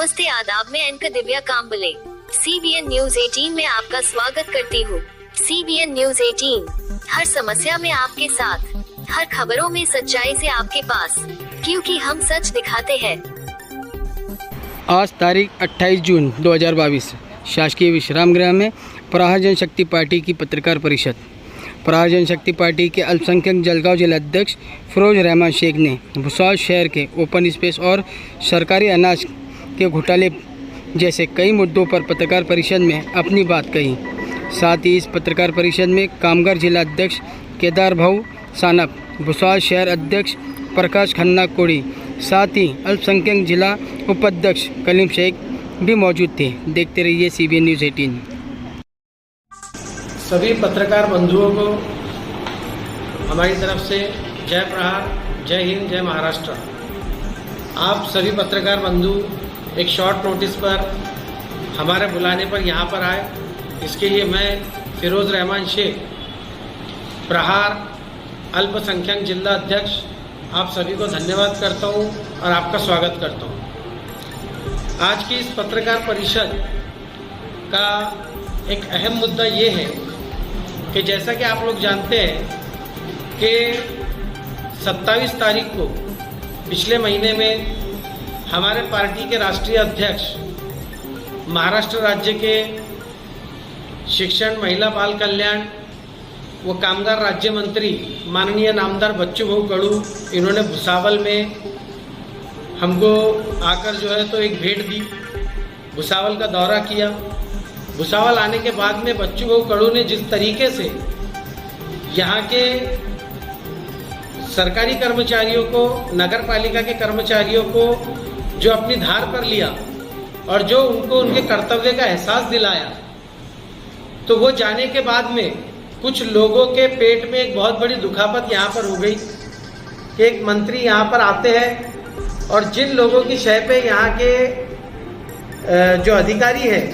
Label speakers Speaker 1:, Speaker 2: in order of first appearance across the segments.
Speaker 1: नमस्ते, आदाब में anchor Divya Kamble CBN news 18 में आपका स्वागत करती हूँ। CBN न्यूज 18 हर समस्या में आपके साथ, हर खबरों में सच्चाई से आपके पास, क्योंकि हम सच दिखाते हैं।
Speaker 2: आज तारीख 28 जून 2022 शासकीय विश्राम गृह में प्रहार जनशक्ति पार्टी की पत्रकार परिषद। प्रहार जनशक्ति पार्टी के अल्पसंख्यक जलगांव जिलाध्यक्ष फिरोज रहमान शेख ने भुसावल शहर के ओपन स्पेस और सरकारी अनाज के घोटाले जैसे कई मुद्दों पर पत्रकार परिषद में अपनी बात कही। साथ ही इस पत्रकार परिषद में कामगार जिला अध्यक्ष केदार भाऊ सानप, भुसावल शहर अध्यक्ष प्रकाश खन्ना कोड़ी, साथ ही अल्पसंख्यक जिला उपाध्यक्ष कलीम शेख भी मौजूद थे। देखते रहिए CBN न्यूज़ 18।
Speaker 3: सभी पत्रकार बंधुओं को हमारी तरफ से जय प्रहार, जय हिंद, जय महाराष्ट्र। आप सभी पत्रकार बंधु एक शॉर्ट नोटिस पर हमारे बुलाने पर यहाँ पर आए, इसके लिए मैं फिरोज रहमान शेख, प्रहार अल्पसंख्यक जिला अध्यक्ष, आप सभी को धन्यवाद करता हूँ और आपका स्वागत करता हूँ। आज की इस पत्रकार परिषद का एक अहम मुद्दा ये है कि जैसा कि आप लोग जानते हैं कि 27 तारीख को पिछले महीने में हमारे पार्टी के राष्ट्रीय अध्यक्ष, महाराष्ट्र राज्य के शिक्षण, महिला बाल कल्याण व कामगार राज्य मंत्री माननीय नामदार बच्चू भाऊ कडू, इन्होंने भुसावल में हमको आकर जो है तो एक भेंट दी, भुसावल का दौरा किया। भुसावल आने के बाद में बच्चू भाऊ कडू ने जिस तरीके से यहाँ के सरकारी कर्मचारियों को, नगर पालिका के कर्मचारियों को जो अपनी धार पर लिया और जो उनको उनके कर्तव्य का एहसास दिलाया, तो वो जाने के बाद में कुछ लोगों के पेट में एक बहुत बड़ी दुखापत यहाँ पर हो गई कि एक मंत्री यहाँ पर आते हैं और जिन लोगों की शय पे यहाँ के जो अधिकारी है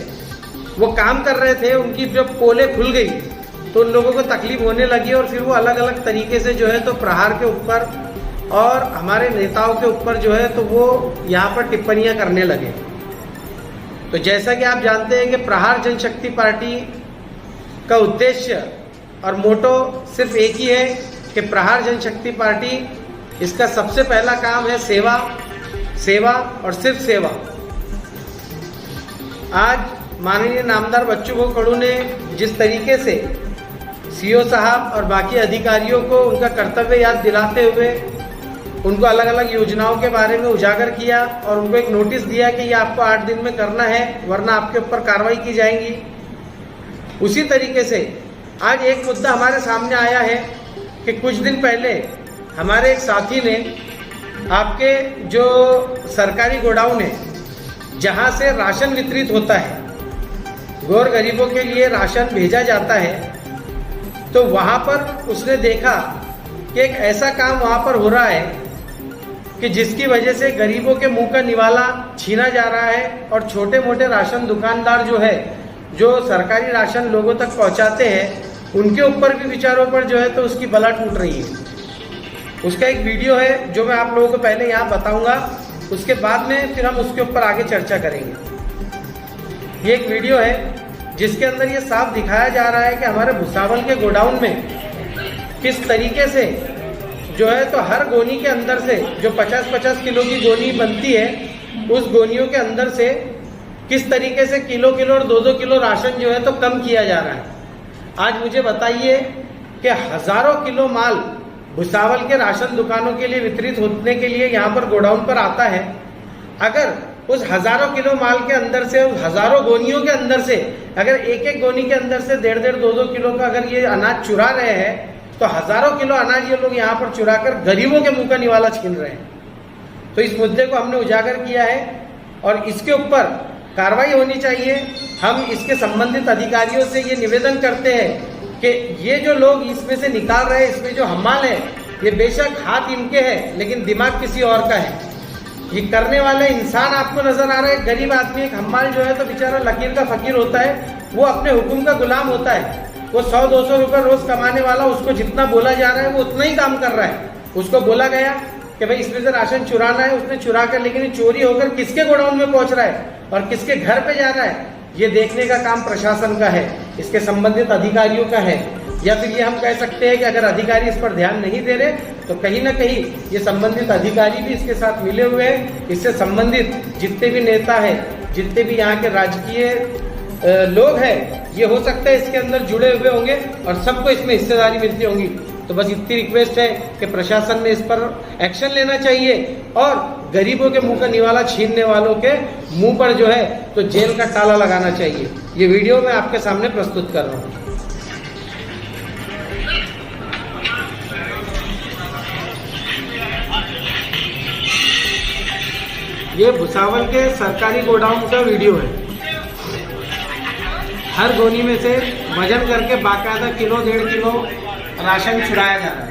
Speaker 3: वो काम कर रहे थे, उनकी जब पोलें खुल गई तो उन लोगों को तकलीफ होने लगी और फिर वो अलग अलग तरीके से जो है तो प्रहार के ऊपर और हमारे नेताओं के ऊपर जो है तो वो यहाँ पर टिप्पणियाँ करने लगे। तो जैसा कि आप जानते हैं कि प्रहार जनशक्ति पार्टी का उद्देश्य और मोटो सिर्फ एक ही है कि प्रहार जनशक्ति पार्टी, इसका सबसे पहला काम है सेवा, सेवा और सिर्फ सेवा। आज माननीय नामदार बच्चू भाऊ कडू ने जिस तरीके से CO साहब और बाकी अधिकारियों को उनका कर्तव्य याद दिलाते हुए उनको अलग अलग योजनाओं के बारे में उजागर किया और उनको एक नोटिस दिया कि ये आपको 8 दिन में करना है, वरना आपके ऊपर कार्रवाई की जाएगी। उसी तरीके से आज एक मुद्दा हमारे सामने आया है कि कुछ दिन पहले हमारे एक साथी ने आपके जो सरकारी गोडाउन है जहाँ से राशन वितरित होता है, गौर गरीबों के लिए राशन भेजा जाता है, तो वहाँ पर उसने देखा कि एक ऐसा काम वहाँ पर हो रहा है कि जिसकी वजह से गरीबों के मुंह का निवाला छीना जा रहा है और छोटे मोटे राशन दुकानदार जो है, जो सरकारी राशन लोगों तक पहुँचाते हैं, उनके ऊपर भी विचारों पर जो है तो उसकी बला टूट रही है। उसका एक वीडियो है जो मैं आप लोगों को पहले यहाँ बताऊँगा, उसके बाद में फिर हम उसके ऊपर आगे चर्चा करेंगे। ये एक वीडियो है जिसके अंदर ये साफ दिखाया जा रहा है कि हमारे भुसावल के गोडाउन में किस तरीके से जो है तो हर गोनी के अंदर से जो 50-50 किलो की गोनी बनती है, उस गोनियों के अंदर से किस तरीके से किलो और 2-2 किलो राशन जो है तो कम किया जा रहा है। आज मुझे बताइए कि हजारों किलो माल भुसावल के राशन दुकानों के लिए वितरित होने के लिए यहाँ पर गोडाउन पर आता है। अगर उस हजारों किलो माल के अंदर से, उस हजारों गोनियों के अंदर से अगर एक गोनी के अंदर से 1.5-2 किलो का अगर ये अनाज चुरा रहे हैं, तो हजारों किलो अनाज ये लोग यहाँ पर चुराकर गरीबों के मुंह का निवाला छीन रहे हैं। तो इस मुद्दे को हमने उजागर किया है और इसके ऊपर कार्रवाई होनी चाहिए। हम इसके संबंधित अधिकारियों से ये निवेदन करते हैं कि ये जो लोग इसमें से निकाल रहे हैं, इसमें जो हमाल है, ये बेशक हाथ इनके हैं लेकिन दिमाग किसी और का है। ये करने वाले इंसान आपको नजर आ रहा है, गरीब आदमी। एक हमाल जो है तो बेचारा लकीर का फकीर होता है, वो अपने हुक्म का गुलाम होता है। वो 100-200 रुपये रोज कमाने वाला, उसको जितना बोला जा रहा है वो उतना ही काम कर रहा है। उसको बोला गया कि भाई इसमें से राशन चुराना है, उसने चुरा कर, लेकिन ये चोरी होकर किसके गोडाउन में पहुंच रहा है और किसके घर पे जा रहा है, ये देखने का काम प्रशासन का है, इसके संबंधित अधिकारियों का है। या फिर ये हम कह सकते हैं कि अगर अधिकारी इस पर ध्यान नहीं दे रहे तो कहीं ना कहीं ये संबंधित अधिकारी भी इसके साथ मिले हुए हैं। इससे संबंधित जितने भी नेता है, जितने भी यहाँ के राजकीय लोग हैं, ये हो सकता है इसके अंदर जुड़े हुए होंगे और सबको इसमें हिस्सेदारी मिलती होंगी। तो बस इतनी रिक्वेस्ट है कि प्रशासन ने इस पर एक्शन लेना चाहिए और गरीबों के मुंह का निवाला छीनने वालों के मुंह पर जो है तो जेल का ताला लगाना चाहिए। ये वीडियो मैं आपके सामने प्रस्तुत कर रहा हूँ। ये भुसावल के सरकारी गोडाउन का वीडियो है। हर गोनी में से वजन करके बाकायदा किलो 1.5 किलो राशन चुराया जा रहा है।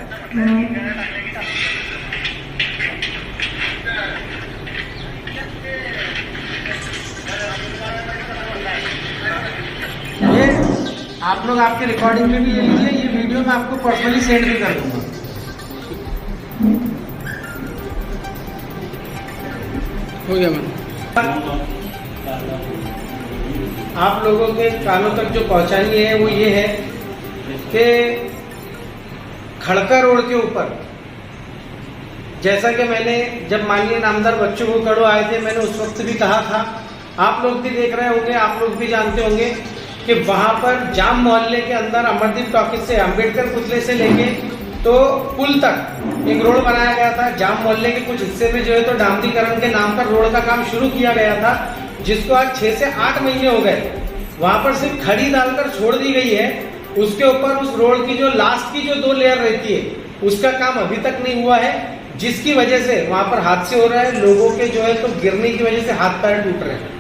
Speaker 3: ये आप लोग आपके रिकॉर्डिंग में भी ले लीजिए, ये वीडियो मैं आपको पर्सनली सेंड भी कर दूंगा।
Speaker 2: हो गया मैम।
Speaker 3: आप लोगों के कानों तक जो पहुंचानी है वो ये है कि खड़का रोड के ऊपर, जैसा कि मैंने जब माननीय नामदार बच्चू को कड़ो आए थे, मैंने उस वक्त भी कहा था, आप लोग भी देख रहे होंगे, आप लोग भी जानते होंगे कि वहां पर जाम मोहल्ले के अंदर अमरदीप टॉकीज से अंबेडकर पुतले से लेके तो पुल तक एक रोड बनाया गया था। जाम मोहल्ले के कुछ हिस्से में जो है तो डामरीकरण के नाम पर रोड का काम शुरू किया गया था, जिसको आज 6 से 8 महीने हो गए। वहां पर सिर्फ खड़ी डालकर छोड़ दी गई है। उसके ऊपर उस रोड की जो लास्ट की जो 2 लेयर रहती है उसका काम अभी तक नहीं हुआ है, जिसकी वजह से वहां पर हादसे हो रहे हैं। लोगों के जो है तो गिरने की वजह से हाथ पैर टूट रहे हैं।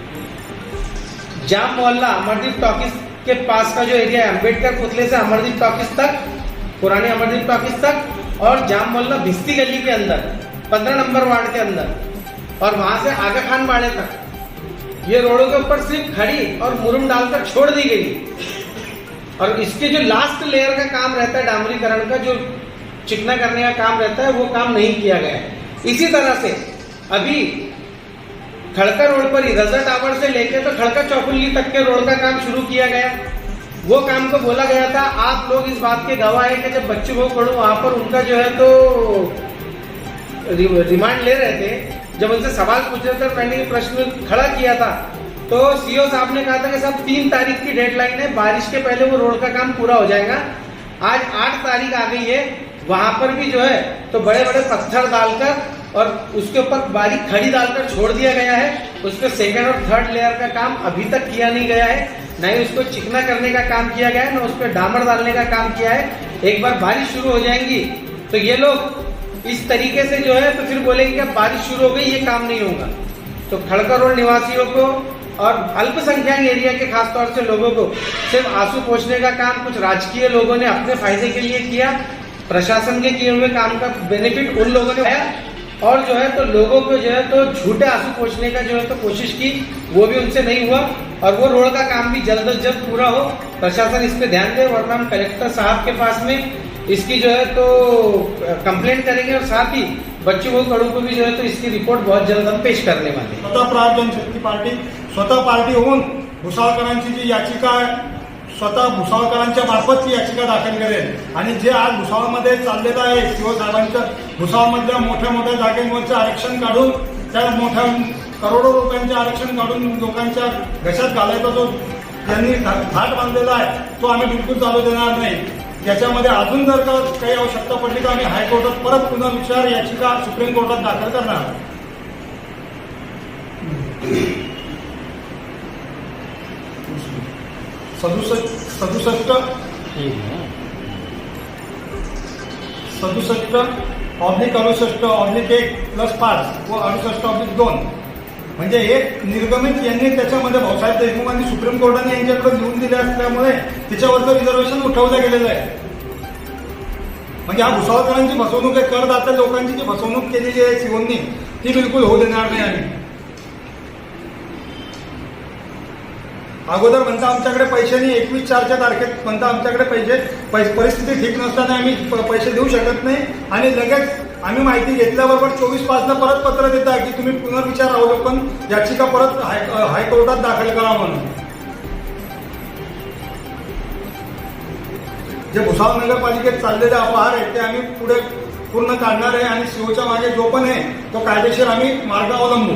Speaker 3: जाम मोहल्ला अमरदीप टॉकीज के पास का जो एरिया है, अंबेडकर पुतले से अमरदीप टॉकीज तक, पुराने अमरदीप टॉकीज तक, और जाम मोहल्ला भिस्ती गली के अंदर 15 नंबर वार्ड के अंदर, और वहां से आगा खान बाड़े तक ये रोडों के ऊपर सिर्फ खड़ी और मुरुम डालकर छोड़ दी गई। और इसके जो लास्ट लेयर का काम रहता है डामरीकरण का, जो चिकना करने का काम रहता है, वो काम नहीं किया गया है। इसी तरह से अभी खड़का रोड पर ही रजा टावर से लेके तो खड़का चौकुल्ली तक के रोड का काम शुरू किया गया। वो काम को बोला गया था, आप लोग इस बात के गवाह है कि जब बच्चू को कड़ू वहां पर उनका जो है तो रिमांड ले रहे थे, जब उनसे सवाल पूछ रहे थे, मैंने ये प्रश्न खड़ा किया था, तो सीओ साहब ने कहा था कि साहब 3 तारीख की डेडलाइन है, बारिश के पहले वो रोड का काम पूरा हो जाएगा। आज 8 तारीख आ गई है, वहां पर भी जो है तो बड़े बड़े पत्थर डालकर और उसके ऊपर बारीक खड़ी डालकर छोड़ दिया गया है। उसके 2nd और 3rd लेयर का काम अभी तक किया नहीं गया है, न ही उसको चिकना करने का काम किया गया है, न उस पर डामर डालने का काम किया है। एक बार बारिश शुरू हो जाएंगी तो ये लोग इस तरीके से जो है तो फिर बोलेंगे कि बारिश शुरू हो गई, ये काम नहीं होगा। तो खड़का रोड निवासियों को और अल्पसंख्यक एरिया के खासतौर से लोगों को सिर्फ आंसू पोंछने का काम कुछ राजकीय लोगों ने अपने फायदे के लिए किया। प्रशासन के किए हुए काम का बेनिफिट उन लोगों ने पाया और जो है तो लोगों को जो है तो झूठे आंसू पोंछने का जो है तो कोशिश की, वो भी उनसे नहीं हुआ। और वो रोड का काम भी जल्द से जल्द पूरा हो, प्रशासन इस पे ध्यान दे, वरना हम कलेक्टर साहब के पास में इसकी जो है तो कंप्लेंट करेंगे और साथ ही बच्चू भाऊ कड़ू को भी जो है तो इसकी रिपोर्ट बहुत जल्द हम पेश करने वाले।
Speaker 4: स्वतः प्रहार जनशक्ती पार्टी स्वतः पार्टी होऊन भुसावळकरांची जी याचिका आहे, स्वतः भुसावळकरांच्या मार्फत ती याचिका दाखल करेल। आणि जे आज भुसावळमध्ये चाललेलं आहे, शिवसाहेबांच्या भुसावळमधल्या मोठ्या मोठ्या जागेवरचं आरक्षण काढून, त्या मोठ्या करोडो लोकांचे आरक्षण काढून लोकांच्या घशात घालायचा जो त्यांनी थाट बांधलेला आहे, तो आम्ही बिलकुल चालू देणार नाही। याच्यामध्ये अजून जर का काही आवश्यकता पडली तर आम्ही हायकोर्टात परत पुनर्विचार याचिका सुप्रीम कोर्टात दाखल करणार। 67/68/1+5 व 68/2 म्हणजे एक निर्गमित यांनी त्याच्यामध्ये भाऊसाहेब देशमुखांनी सुप्रीम कोर्टाने यांच्याकडे लिहून दिले असल्यामुळे त्याच्यावरचं रिझर्वेशन उठवलं गेलेलं आहे। म्हणजे हा भुसावळकरांची फसवणूक आहे, करदाता लोकांची जी फसवणूक केलेली आहे सीओनी, ती बिलकुल होऊ देणार नाही। आम्ही अगोदर म्हणता आमच्याकडे पैसे नाही, 21/4 तारखेत म्हणता आमच्याकडे परिस्थिती ठीक नसताना आम्ही पैसे देऊ शकत नाही, आणि लगेच आम्ही माहिती घेतल्याबरोबर 24/5 परत पत्र देत आहे की तुम्ही पुनर्विचार अवलोकन याचिका परत हायकोर्टात दाखल करा म्हणून. जे भुसावळ नगरपालिकेत चाललेले अपहार आहेत ते आम्ही पुढे पूर्ण काढणार आहे आणि सीओच्या मागे जो पण आहे तो कायदेशीर आम्ही मार्ग अवलंबू.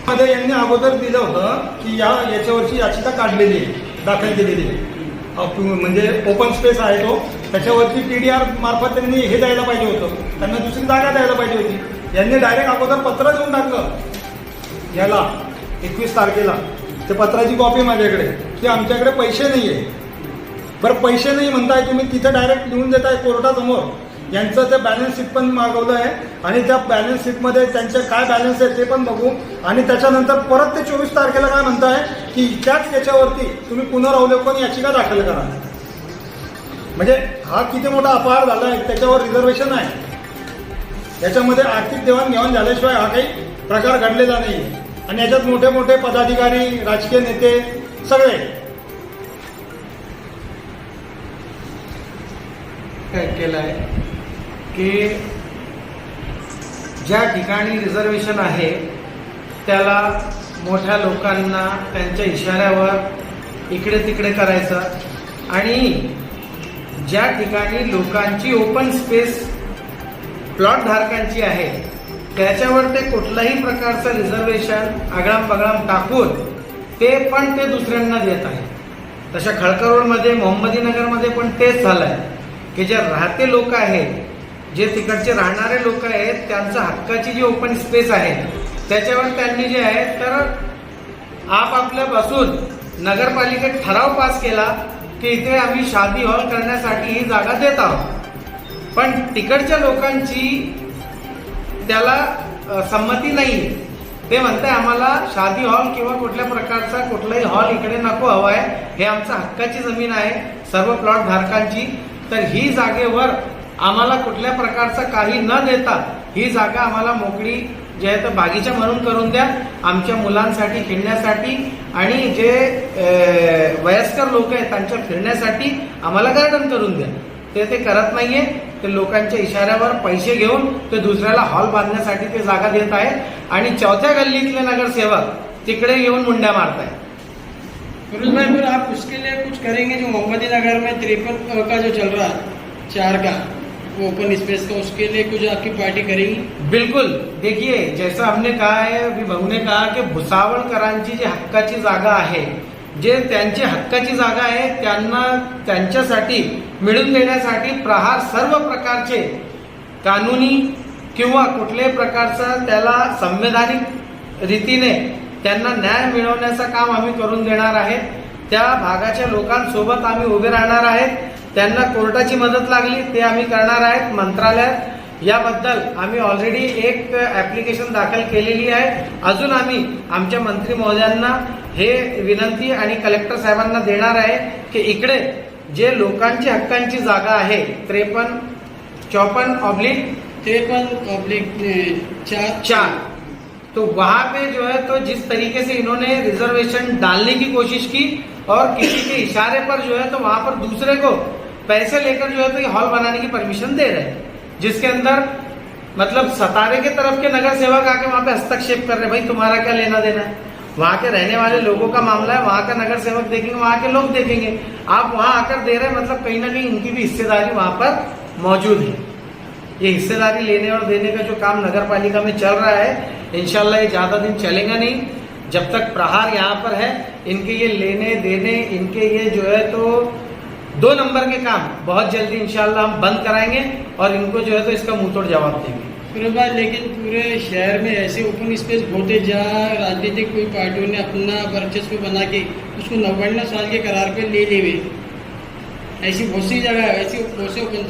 Speaker 4: मध्ये यांनी अगोदर दिलं होतं की याच्यावरची याचिका काढलेली आहे, दाखल केलेली आहे, म्हणजे ओपन स्पेस आहे तो, त्याच्यावरती TDR मार्फत त्यांनी हे द्यायला पाहिजे होतं, त्यांना दुसरी जागा द्यायला पाहिजे होती. यांनी डायरेक्ट अगोदर पत्र देऊन टाकलं याला 21 तारखेला. ते पत्राची कॉपी माझ्याकडे की आमच्याकडे पैसे नाही आहे. बरं पैसे नाही म्हणताय तुम्ही, तिथे डायरेक्ट लिहून देताय कोर्टासमोर. यांचं ते बॅलन्स शीट पण मागवलं आहे आणि त्या बॅलन्स शीटमध्ये त्यांचे काय बॅलन्स आहे ते पण बघू. आणि त्याच्यानंतर परत ते 24 तारखेला काय म्हणताय की त्याच याच्यावरती तुम्ही पुनरावलोकन याचिका दाखल करा. म्हणजे हा किती मोठा अपहार झाला आहे, त्याच्यावर रिझर्वेशन आहे. याच्यामध्ये आर्थिक देवाणघेवाण झाल्याशिवाय हा काही प्रकार घडलेला नाही. आणि याच्यात मोठे मोठे पदाधिकारी, राजकीय नेते सगळे
Speaker 3: काय केलं आहे की ज्या ठिकाणी रिझर्वेशन आहे त्याला मोठ्या लोकांना त्यांच्या इशाऱ्यावर इकडे तिकडे करायचं आणि ज्या ठिकाणी लोकांची ओपन स्पेस प्लॉट धारकांची आहे त्याच्यावर ते कुठल्याही प्रकारचं रिझर्वेशन आगळाम बगळाम टाकून ते पण ते दुसऱ्यांना देत आहे. तशा खळकर रोडमध्ये, मोहम्मदीनगरमध्ये पण तेच झालं आहे की जे राहते लोक आहेत, जे तिकडचे राहणारे लोक आहेत, त्यांच्या हक्काची जी ओपन स्पेस आहे त्याच्यावर त्यांनी जे आहे तर आपापल्यापासून नगरपालिकेत ठराव पास केला की इथे आम्ही शादी हॉल करण्यासाठी ही जागा देत आहोत. पण तिकडच्या लोकांची त्याला संमती नाही. ते म्हणते आम्हाला शादी हॉल किंवा कुठल्या प्रकारचा कुठलाही हॉल इकडे नको हवा आहे, हे आमच्या हक्काची जमीन आहे सर्व प्लॉट धारकांची. तर ही जागेवर आम्हाला कुठल्या प्रकारचा काही न देता ही जागा आम्हाला मोकळी जे आहे तर बागीचा म्हणून करून द्या, आमच्या मुलांसाठी खेळण्यासाठी आणि जे वयस्कर लोक आहेत त्यांच्या फिरण्यासाठी आम्हाला गार्डन करून द्या. ते करत नाहीये. ते लोकांच्या इशाऱ्यावर पैसे घेऊन ते दुसऱ्याला हॉल बांधण्यासाठी ते जागा देत आहेत आणि चौथ्या गल्लीतले नगरसेवक तिकडे येऊन मुंड्या मारताय.
Speaker 2: फिरोज भाई, फिर आप उसके लिए कुछ करेंगे जो मोहम्मदी नगर में 53 का जो चल रहा है 4 का वो ओपन स्पेस का, उसके लिए कुछ आपकी पार्टी करेगी?
Speaker 3: बिल्कुल. देखिए जैसा हमने कहा है, अभी भाऊ ने कहा की भुसावळकरांची जी हक्काची जागा आहे, जे त्यांची हक्काची जागा आहे त्यांना त्यांच्यासाठी मिळवून देण्यासाठी प्रहार सर्व प्रकारचे कानूनी किंवा कुठल्याही प्रकारचा त्याला संवैधानिक रीतीने त्यांना न्याय मिळवण्याचं काम आम्ही करून देणार आहे. त्या भागाच्या लोकांसोबत आम्ही उभे राहणार आहेत. त्यांना कोर्टाची मदत लागली ते आम्ही करणार आहेत मंत्रालयात. याबद्दल आम्ही ऑलरेडी एक ऍप्लिकेशन दाखल केलेली आहे. अजून आम्ही आमच्या मंत्री महोदयांना हे विनंती आणि कलेक्टर साहेबांना देणार आहे की इकडे जे लोकांची हक्कांची जागा आहे 53/4 तो वहां पे जो है तो जिस तरीके से इन्होंने रिजर्वेशन डालने की कोशिश की और किसी के इशारे पर जो है तो वहां पर दूसरे को पैसे लेकर जो है तो ये हॉल बनाने की परमिशन दे रहे हैं, जिसके अंदर मतलब सतारे के तरफ के नगर सेवक आके वहां पे हस्तक्षेप कर रहे हैं. भाई तुम्हारा क्या लेना देना है, वहां के रहने वाले लोगों का मामला है, वहां का नगर सेवक देखेंगे, वहां के लोग देखेंगे. आप वहां आकर दे रहे हैं मतलब कहीं ना कहीं इनकी भी हिस्सेदारी वहां पर मौजूद है. ये हिस्सेदारी लेने और देने का जो काम नगर पालिका में चल रहा है इंशाल्लाह ये ज्यादा दिन चलेगा नहीं. जब तक प्रहार यहाँ पर है इनके ये लेने देने, इनके ये जो है तो 2 नंबर के काम बहुत जल्दी इंशाल्लाह हम बंद कराएंगे और इनको जो है तो इसका मुंहतोड़ जवाब देंगे.
Speaker 2: फिरोज भाई, लेकिन पूरे शहर में ऐसे ओपन स्पेस होते जहाँ राजनीतिक कोई पार्टियों ने अपना वर्चस्व बना के उसको 99 साल के करार पे ले हुए, ऐसी बहुत सी जगह है, ऐसी बहुत से ओपन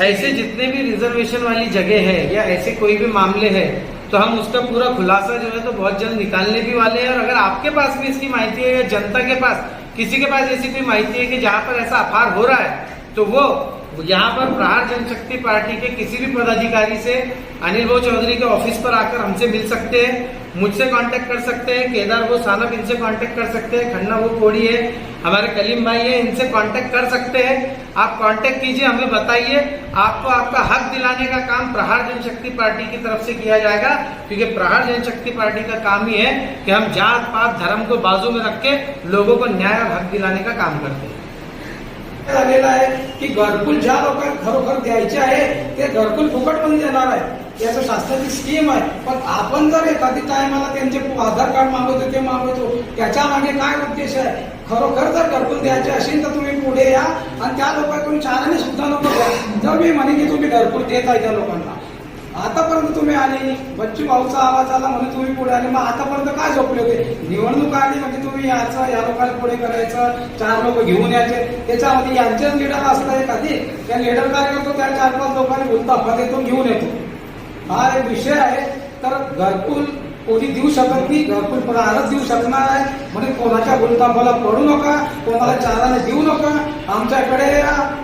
Speaker 3: ऐसे जितने भी रिजर्वेशन वाली जगह है या ऐसे कोई भी मामले हैं तो हम उसका पूरा खुलासा जो है तो बहुत जल्द निकालने भी वाले हैं. और अगर आपके पास भी इसकी माहिती है या जनता के पास किसी के पास ऐसी कोई माहिती है कि जहाँ पर ऐसा अपहार हो रहा है तो वो यहाँ पर प्रहार जनशक्ति पार्टी के किसी भी पदाधिकारी से अनिल भाऊ चौधरी के ऑफिस पर आकर हमसे मिल सकते हैं, मुझसे कांटेक्ट कर सकते हैं, केदार वो सानप इनसे कांटेक्ट कर सकते हैं, खन्ना वो कोड़ी है, हमारे कलीम भाई है, इनसे कांटेक्ट कर सकते हैं। आप कांटेक्ट कीजिए, हमें बताइए, आपको आपका हक दिलाने का काम प्रहार जनशक्ति पार्टी की तरफ से किया जाएगा, क्योंकि प्रहार जनशक्ति पार्टी का काम ही है कि हम जात पात धर्म को बाजू में रख के लोगों को न्याय और हक दिलाने का काम करते हैं।
Speaker 5: झालेला आहे की घरकुल ज्या लोकांना खरोखर द्यायचे आहे ते घरकुल फुकटमध्ये देणार आहे, याचं शासनाची स्कीम आहे। पण आपण जर एखादी टायमाला त्यांचे आधार कार्ड मागवतो ते मागवतो, त्याच्या मागे काय उद्देश आहे? खरोखर जर घरकुल द्यायचे असेल तर तुम्ही पुढे या आणि त्या लोकांकडून चाराने सुद्धा नको द्या। जर मी म्हणे की तुम्ही घरकुल देत आहे त्या लोकांना, आतापर्यंत तुम्ही आले, बच्चू भाऊचा आवाज आला म्हणून तुम्ही पुढे आले, मग आतापर्यंत काय झोपले होते? निवडणूक आली म्हणजे तुम्ही याचं या लोकांना पुढे करायचं, 4 लोक घेऊन यायचे, त्याच्यामध्ये यांचेच लीडर असतं एखादी, त्या लीडर काय करतो, त्या 4-5 लोकांनी भूलतापा देतो, घेऊन येतो। हा एक विषय आहे। तर घरकुल कोणी देऊ शकत नाही, घरकुल प्रहारच देऊ शकणार आहे, म्हणजे कोणाच्या भूलतापाला पडू नका, कोणाला चाराने देऊ नका। आमच्याकडे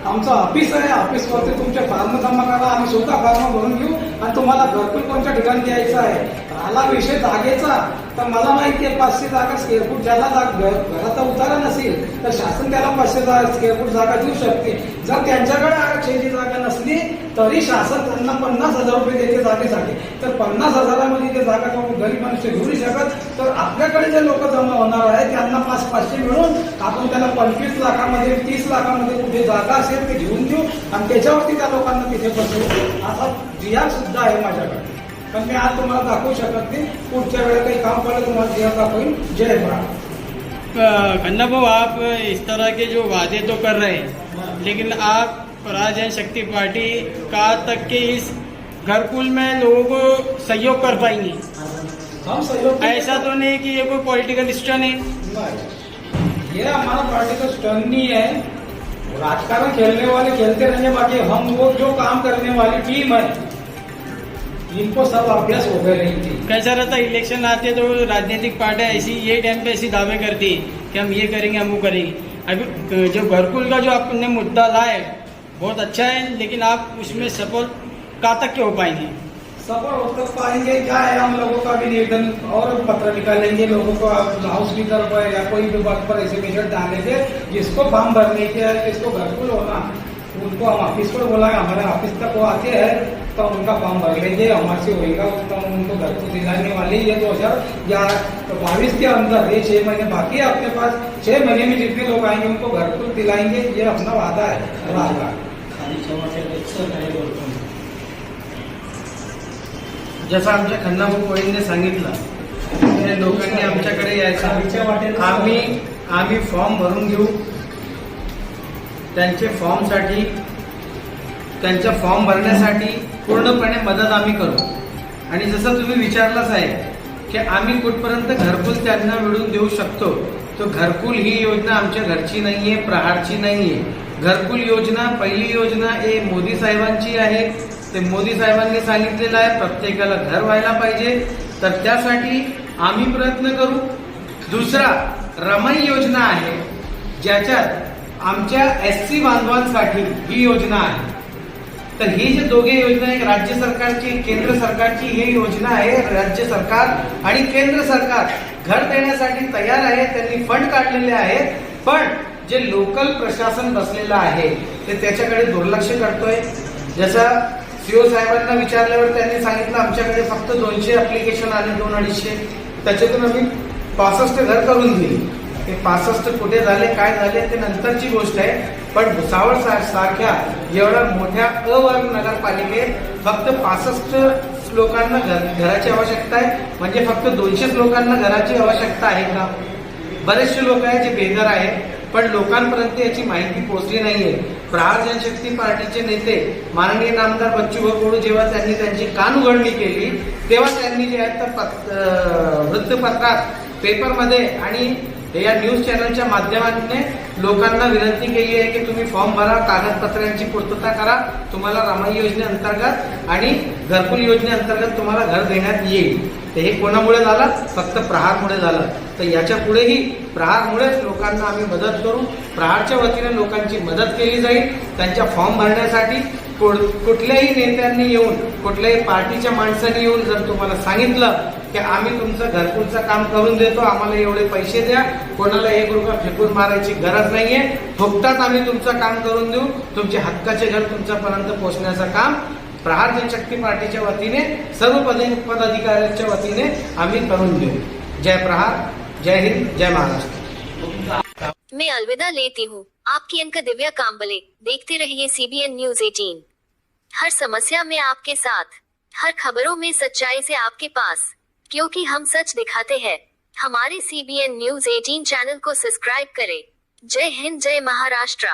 Speaker 5: आमचं ऑफिस आहे, ऑफिसवरती तुमचे फॉर्म जमा करा, आम्ही स्वतः फॉर्म भरून घेऊ आणि तुम्हाला घरकुल कोणत्या ठिकाणी द्यायचं आहे। आला विषय जागेचा, तर मला माहिती आहे 500 जागा स्क्वेअर फूट ज्याला घराचा उतारा नसेल तर शासन त्याला 500 स्क्वेअर फूट जागा देऊ शकते। जर त्यांच्याकडे आरक्षणाची जागा नसली तरी शासन त्यांना 50,000 रुपये देते जागेसाठी, तर 50,000मध्ये ते जागा गरीब मनुष्य घेऊ शकत, तर आपल्याकडे जे लोक जमा होणार आहे त्यांना 500 मिळून आपण त्याला 25 लाखामध्ये 30 लाखामध्ये कुठे जागा असेल ते घेऊन देऊ आणि त्याच्यावरती त्या लोकांना तिथे बसवू। असा जिया सुद्धा आहे माझ्याकडे, पण मी आज तुम्हाला दाखवू शकत नाही, पुढच्या वेळेला काही काम पडलं तुम्हाला जिया दाखवेन। जय प्रहार।
Speaker 2: खन्ना भाऊ, आप इस तरह के जो वादे तो कर रहे हैं, लेकिन आप प्रहार जनशक्ति पार्टी का तक के इस घरकुल में लोगों को सहयोग कर पाएंगे?
Speaker 5: हम सहयोग
Speaker 2: ऐसा तो नहीं कि ये कोई पॉलिटिकल स्टंट है?
Speaker 5: ये हमारा पार्टी का स्टंट नहीं है, राजकारण खेलने वाले खेलते रहेंगे, बाकी हम वो जो काम करने वाली टीम है इनको सब अभ्यास हो गए रही थी।
Speaker 2: कैसा रहता इलेक्शन आते तो राजनीतिक पार्टियां ऐसी ये टाइम पे ऐसी दावे करती कि हम ये करेंगे, हम वो करेंगे। अभी जो घरकुल का जो आपने मुद्दा लाए बहुत अच्छा है, लेकिन आप उसमें सफल कहाँ तक के हो पाएंगे?
Speaker 5: सफल हो तक पाएंगे क्या है, हम लोगों का भी निवेदन और पत्र निकालेंगे, लोगों को हाउस स्पीकर पर या कोई भी बात पर ऐसे मेजर डालेंगे जिसको फॉर्म भरने के है, जिसको घरकुल होना, उनको हम ऑफिस पर बोला, हमारे ऑफिस तक वो आते हैं तो उनका फॉर्म भर लेंगे, हमारे से होगा तो हम उनको घरकुल दिलाने वाले। ये 2022 के अंदर, ये 6 महीने बाकी है अपने पास, 6 महीने में जितने लोग आएंगे उनको घरकुल दिलाएंगे, ये अपना वादा है।
Speaker 3: जसं आमच्या खन्ना भाऊ कोळींनी सांगितलं, त्या लोकांनी आमच्याकडे यायचं, आम्ही फॉर्म भरून घेऊ, त्यांच्या फॉर्म भरण्यासाठी पूर्णपणे मदत आम्ही करू। आणि जसं तुम्ही विचारलंच आहे की आम्ही कुठपर्यंत घरकुल त्यांना मिळवून देऊ शकतो, तो घरकुल ही योजना आमच्या घरची नाहीये, प्रहारची नाहीये। घरकुल योजना, पहिली योजना हे मोदी साहेबांची आहे, ते मोदी साहेबांनी सांगितलेलं आहे प्रत्येकाला घर व्हायला पाहिजे, तर त्यासाठी आम्ही प्रयत्न करू। दुसरा रमाई योजना आहे, ज्याच्यात आमच्या SC बांधवांसाठी ही योजना आहे। तर ही जे दोघे योजना, एक राज्य सरकारची, केंद्र सरकारची ही योजना आहे। राज्य सरकार आणि केंद्र सरकार घर देण्यासाठी तयार आहे, त्यांनी फंड काढलेले आहेत, पण जे लोकल प्रशासन बसलेलं आहे ते त्याच्याकडे दुर्लक्ष करतोय। जसं CO साहेबांना विचारल्यावर त्यांनी सांगितलं आमच्याकडे फक्त 200 ऍप्लिकेशन आले, 200-250, त्याच्यातून आम्ही 65 घर करून दिली। ते 65 कुठे झाले, काय झाले ते नंतरची गोष्ट आहे, पण भुसावळ सारख्या एवढ्या मोठ्या अवर्ग नगरपालिकेत फक्त 65 लोकांना घराची आवश्यकता आहे, म्हणजे फक्त 200 लोकांना घराची आवश्यकता आहे का? बरेचसे लोक आहेत जे बेघर आहेत, पण लोकांपर्यंत याची माहिती पोहोचली नाहीये। प्रहार जनशक्ती पार्टीचे नेते माननीय नामदार बच्चू कडू जेव्हा त्यांनी त्यांची कानउघडणी केली, तेव्हा त्यांनी जे आहे तर वृत्तपत्रात, पेपरमध्ये आणि या न्यूज चॅनलच्या माध्यमाने लोकांना विनंती केली आहे की तुम्ही फॉर्म भरा, कागदपत्रांची पूर्तता करा, तुम्हाला रमाई योजनेअंतर्गत आणि घरकुल योजनेअंतर्गत तुम्हाला घर देण्यात येईल. तर हे कोणामुळे झालं? फक्त प्रहारमुळे झालं. तर याच्या पुढेही प्रहारमुळेच लोकांना आम्ही मदत करू. प्रहारच्या वतीने लोकांची मदत केली जाईल. त्यांच्या फॉर्म भरण्यासाठी कुठल्याही नेत्यांनी येऊन, कुठल्याही पार्टीच्या माणसांनी येऊन जर तुम्हाला सांगितलं की आम्ही तुमचं घरकुलचं काम करून देतो, आम्हाला एवढे पैसे द्या, कोणाला 1 रुपया फेकून मारायची गरज नाहीये, फुकटात आम्ही तुमचं काम करून देऊ, तुमचे हक्काचे घर तुमच्यापर्यंत पोहोचण्याचं काम प्रहार जनशक्ती पार्टीच्या वतीने सर्व पदाधिकाऱ्यांच्या वतीने आम्ही करून देऊ. जय प्रहार, जय हिंद, जय महाराष्ट्र.
Speaker 1: मैं अलविदा लेती हूँ. आपकी अंक दिव्या कांबले. देखते रहिए CBN न्यूज 18. हर समस्या में आपके साथ, हर खबरों में सच्चाई से आपके पास, क्योंकि हम सच दिखाते हैं. हमारे CBN न्यूज 18 चैनल को सब्सक्राइब करें. जय हिंद, जय महाराष्ट्र.